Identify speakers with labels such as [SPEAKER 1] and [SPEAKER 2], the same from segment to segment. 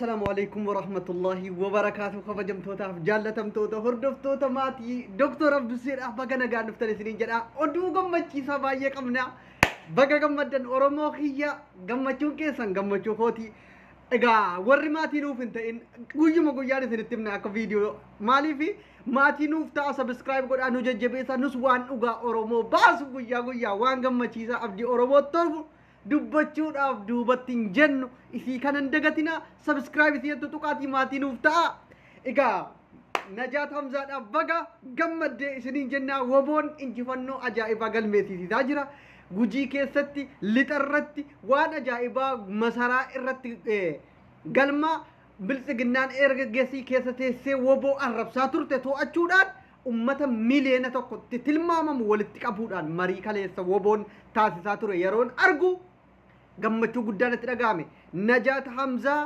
[SPEAKER 1] السلام عليكم ورحمة الله وبركاته. خفجم توتا جالتم توتا هردف توتا ماتي دكتور عبد السير أحبنا قاعد نفترس سنين جدا أدو قمتي سبايا قمنا بقى قمدن أورمو خيا قمتشون كيسان قمتشو خوتي إجا وري ماتي نوف انت إن قوي ما قوي يعني سنتمنا أكو فيديو مالي في ماتي نوف تا سبسكرايب قد أنو ججبيسا نسوان أوغا أورمو باسو قوي وان قمتشي سا أبدي أورمو تربو dubbachuudhaaf duubattiin jennu isii kanan dagatina subscribe isii tuqaatii maatii nuuf ta'a. Egaa Najaat Hamzaadhaaf baga gammaddee isiniin jennaa. Woboon injifannoo ajaa'ibaa galmeessisaa jira. Gujii keessatti lixarratti waan ajaa'ibaa masaraa irratti galma biltsiginnaan ergaggeessii keessa teessee woboo arrabsaa turte to'achuudhaan ummata miliyoona tokkotti tilmaamamu walitti qabuudhaan marii kaleessa woboon taasisaa ture yeroon argu gammachuu guddaan itti dhagahame. Najaat Hamzaa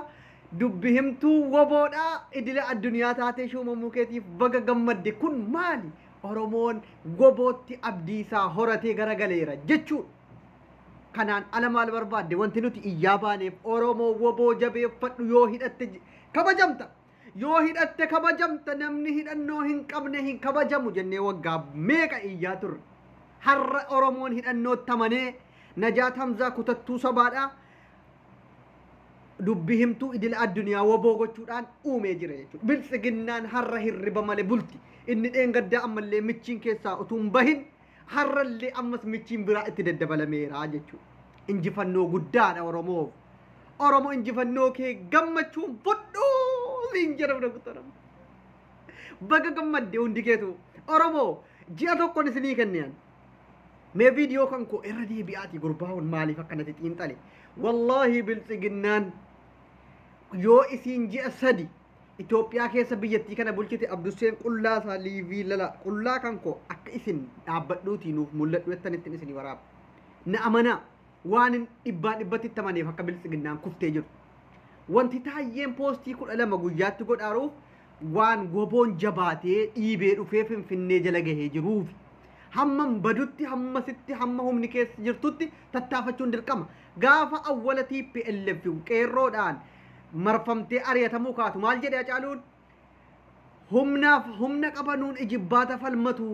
[SPEAKER 1] dubbi himtuu woboodhaa idila addunyaa taatee shuumamuu keetiif baga gammadde. Kun maali? Oromoon wobootti abdiisaa horatee garagaleera jechuudha. Kanaan ala maal barbaadde? Wanti nuti iyyaa baaneef Oromoo woboo jabeeffadhu yoo hidhatte kabajamta. Yoo hidhatte kabajamta. Namni hidhannoo hin qabne hin kabajamu jennee waggaa meeqa iyyaa turre. Har'a Oromoon hidhannoo tamanee Najaat Hamzaa kutattuu sabaadhaa dubbi himtuu idila addunyaa woboo gochuudhaan uumee jira jechuudha. Biltsiginnaan har'a hirriba malee bulti. Inni dheengaddaa ammallee michiin keessaa utuu hin bahin har'allee ammas michiin biraa itti daddabalameera jechuudha. Injifannoo guddaadha Oromoof. Oromoo injifannoo kee gammachuun fudhuu siin jedhamudha kutarama. Baga gammadde hundi keetu. Oromoo ji'a tokkoon isinii kenneen. Mee viidiyoo kan koo irra deebi'aati gurbaa'uun maaliif akkanatti xiinxale? Wallaahi biltsiginnaan yoo isiin ji'a sadi Itoophiyaa keessa biyyattii kana bulchite Abduseen qullaa isaa liivii lala qullaa kan koo akka isin dhaabbadhuutii nuuf mul'adhu jettanitti isinii waraaba. Na amanaa waan dhibbaan dhibbatti tamaneef akka biltsiginnaan kuftee jiru. Wanti taayyeen poostii 12 guyyaatti godhaaruuf waan woboon jabaatee dhiibee dhufee Finfinnee jala gahee jiruufi. Hammam badutti hammasitti hamma humni keessa jirtutti tattaafachuun dirqama. Gaafa awwala TPLF qeerroodhaan marfamtee ari'atamuu kaatu maal jedhee Hacaaluun humna qabanuun ijibbaata falmatu.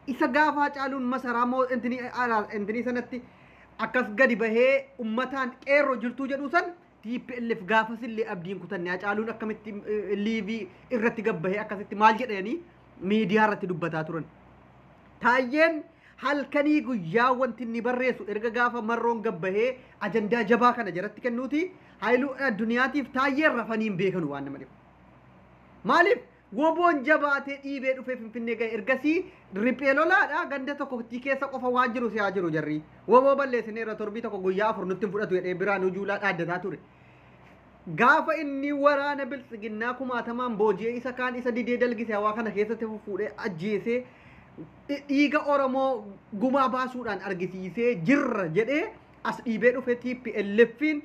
[SPEAKER 1] Isa gaafa Hacaaluun masaraa moo intinii sanatti akkas gadi bahee ummataan qeerroo jirtuu jedhu san TPLF gaafasillee abdiin kutanne Hacaaluun akkamitti liivii irratti gabbahee akkasitti maal jedhanii miidiyaa irratti dubbataa turan. Taayyeen halkanii guyyaa wanti inni barreessu erga gaafa marroon gabbahee ajandaa jabaa kana jalatti kennuuti hayluu addunyaatiif taayyeen rafaniin beekanu waan nama dhibu. Maaliif woboon jabaatee dhiibee dhufee Finfinnee gahe ergasii riphee lolaadhaa ganda tokkotti keessa qofa waan jiru si'aa jiru jarri. Woboo balleessineerra torbii tokko guyyaa 4 nutti hin fudhatu jedhee biraan ujuulaa dhaaddataa ture. Gaafa inni waraana biltsiginnaa kumaatamaan booji'ee isa kaan isa didee dalgisee hawaa kana keessatti fuudhee ajjeesee dhiiga Oromoo gumaa baasuudhaan argisiisee jirra jedhee as dhiibee dhufee TPLF'n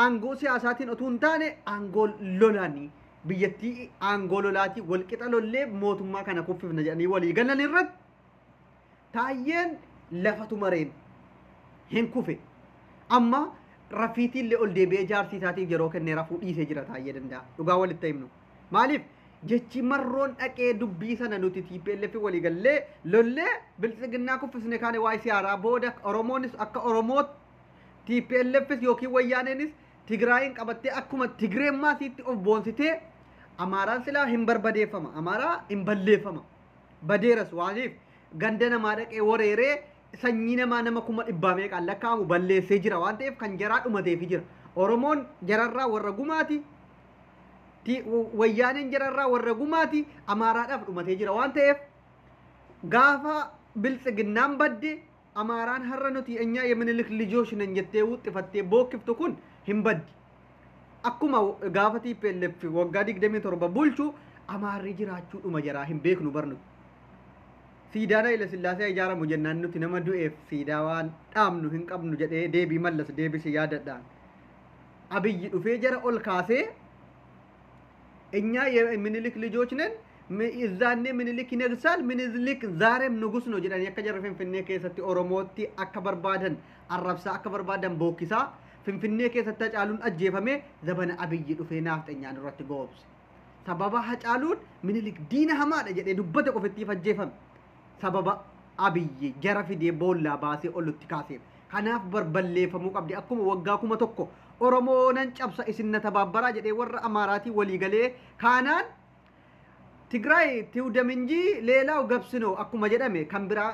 [SPEAKER 1] aangoo siyaasaatiin otoo hin taane aangoo lolaanii biyyattii aangoo lolaatii walqixa lollee mootummaa kana kuffifna jedhanii walii galan irratti taayyeen lafatu mareen hin kufe. Amma rafiitiillee ol deebi'ee jaarsiisaatiif yeroo kennee rafuu dhiisee jira taayyee danda'a. Dhugaa walitti himnu. Maaliif? Jechi marroon dhaqee dubbii sana nuti TPLF walii gallee lollee biltsiginnaa kuffisne kaane waa'ee siyaaraa booda Oromoonis akka Oromoot TPLFs yookiin wayyaaneenis Tigraayin qabattee akkuma Tigreemmaa siitti of boonsitee Amaaraan silaa hin barbadeeffama. Amaaraa hin balleeffama. Badeeras waaniif ganda namaa dhaqee wareeree sanyii namaa nama 100 meeqaan lakkaa'amu balleessee jira waan ta'eef kan jaraa dhumateefi jira. Oromoon jararraa warra gumaati. Wayyaaneen jararraa warra gumaati Amaaraadhaaf dhumatee jira waan ta'eef gaafa biltsiginnaan badde Amaaraan har'a nuti enyaa Yeminilik lijooshinan jettee wuxxifattee bookkiftu kun hin baddi. Akkuma gaafa TPLF waggaa 27 bulchu Amaarri jiraachuu dhuma jaraa hin beeknu barnu. Siidaan Haile Sillaasee ijaaramu jennaan nuti nama du'eef siidaa waan dhaamnu hin qabnu jedhee deebii mallas deebisi yaadadhaan. Abiyyi dhufee jara ol kaasee እኛ የሚኒሊክ ልጆች ነን እዛኔ ሚኒሊክ ይነግሳል ሚኒሊክ ዛሬም ንጉስ ነው ጀዳን ያከጀረ ፍንፍኔ ከሰቲ ኦሮሞቲ አከበርባደን አረብሳ አከበርባደን ቦኪሳ finfinnee keessatti Hacaaluun ajjeefame zabana Abiyyi dhufee nafxanyaan irratti goobse. Sababa Hacaaluun Minilik diina hamaadha jedhee dubbate qofatti ajjeefame. Sababa Abiyyi jara fidee boollaa baasee olutti kaasee. Kanaaf barballeeffamuu qabdi akkuma waggaa 1,000 Oromoo nan cabsa isin na tababbaraa jedhee warra Amaaraatii walii galee kaanaan Tigraay tiwdaminji leelaaw gabsinoo akkuma jedhame kan biraa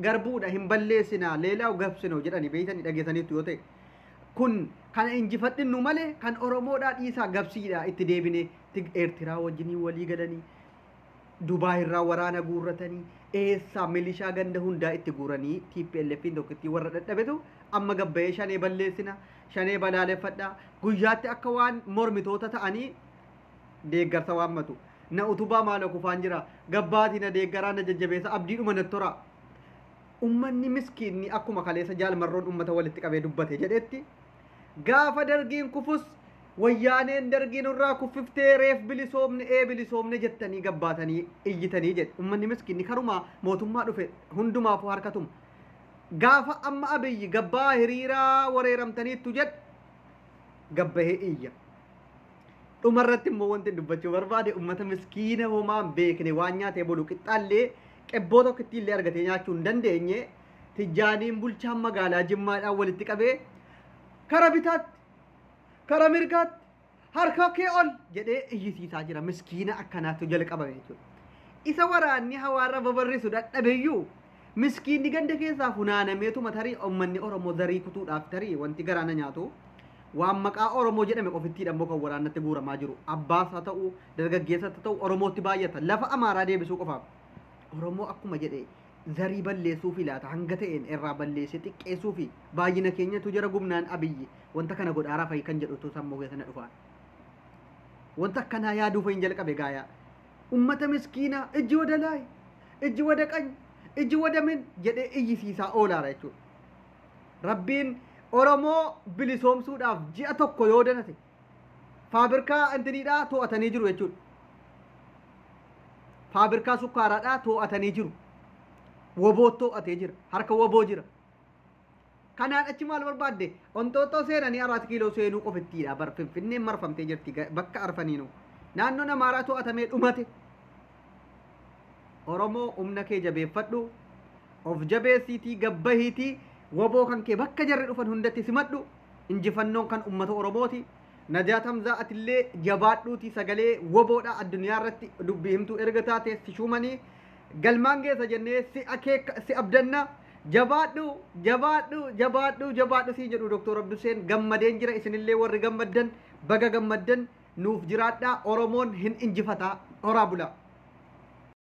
[SPEAKER 1] garbuudha hin balleessinaa leelaaw gabsinoo jedhani beeytanii dhageessaniitu yoo ta'e kun kana injifadhinnu malee kan Oromoodhaa dhiisaa gabsiidhaa itti deebine Eertiraa wajjinii walii galanii Dubaay irraa waraana guurratanii eessa milishaa ganda hundaa itti guuranii TPLFin tokkotti warra dadhabetu amma gabbayee shanee balleessina shanee balaaleffadhaa guyyaatti akka waan mormitoota ta'anii deeggarsa waammatu na utubaa maala kufaan jira gabbaatii na deeggaraa na jajjabeessa abdiidhuma nattora ummanni miskiinni akkuma kaleessa jaalmarroon ummata walitti qabee dubbate jedhetti gaafa dargiin kufus wayyaaneen dargiin irraa kuffiftee reef bilisoomne jettanii gabbaatanii iyyitanii jedhe ummanni miskiinni karuma mootummaa dhufe hundumaafuu harkatuma gaafa amma Abiyyi gabbaa hiriiraa wareeramtaniittu jedhe gabbahee iyya dhumarratti immoo wanti dubbachuu barbaade ummata miskiina homaan beekne waan nyaatee bulu qixxaallee qebboo tokkotti illee argatee nyaachuu hin dandeenye tijjaaniin bulchaan magaalaa Jimmaadhaan walitti qabee kara bitaatti kara mirgaatti harka kee ol jedhee iyyisiisaa jira miskiina akkanaatu jalqabame jechuudha. Isa waraanni hawaarra babarrisu dadhabeeyyuu miskiinni ganda keessaa funaanameetuma tarii uummanni Oromoo zarii kutuudhaaf tarii wanti garaana nyaatu waan maqaa Oromoo jedhame qofittiidhaan boka waraanatti guuramaa jiru abbaas haa ta'u dargaggeessatti ta'u Oromootti baay'ata lafa Amaaraa deebisuu qofaaf Oromoo akkuma jedhee zarii balleessuu fi laata hanga ta'een irraa balleessee xiqqeessuu fi baay'ina keenyatu jara gumnaan Abiyyi wanta kana godhaaraa fa'i kan jedhutu sammuu keessana dhufaan wanta akkanaa yaaduu fa'iin jalqabe gaayaa ummata miskiina ijji wada laay ijji wada qany ijji wada min jedhee iyyisiisaa oolaara jechuudha rabbiin Oromoo bilisoomsuudhaaf ji'a tokko yoo danate faabirkaa intiniidhaa to'atanii jiru jechuudha. Faabirkaa sukkaaraadhaa to'atanii jiru. Woboo to'atee jira. Harka woboo jira. Kanaan achi maal barbaadde? Ontoottoo seenanii 4 kiiloo seenuu qofittiidha. Bar Finfinneen marfamtee jirti bakka arfaniinuu. Naannoon Amaaraa to'atamee dhumate. Oromoo humna kee jabeeffadhu. Of jabeessiitii gabbahiitii. Woboo kan kee bakka jarri dhufan hundatti simadhu injifannoon kan ummata Oromooti Najaatam Za'atillee jabaadhuuti sagalee woboodha addunyaa irratti dubbii himtuu erga taate si shumanii galmaan geessa jennee si abdanna jabaadhu si jedhu Dr. Abduseen gammadeen jira isinillee warri gammaddan baga gammaddan nuuf jiraadhaa Oromoon hin injifataa horaa bulaa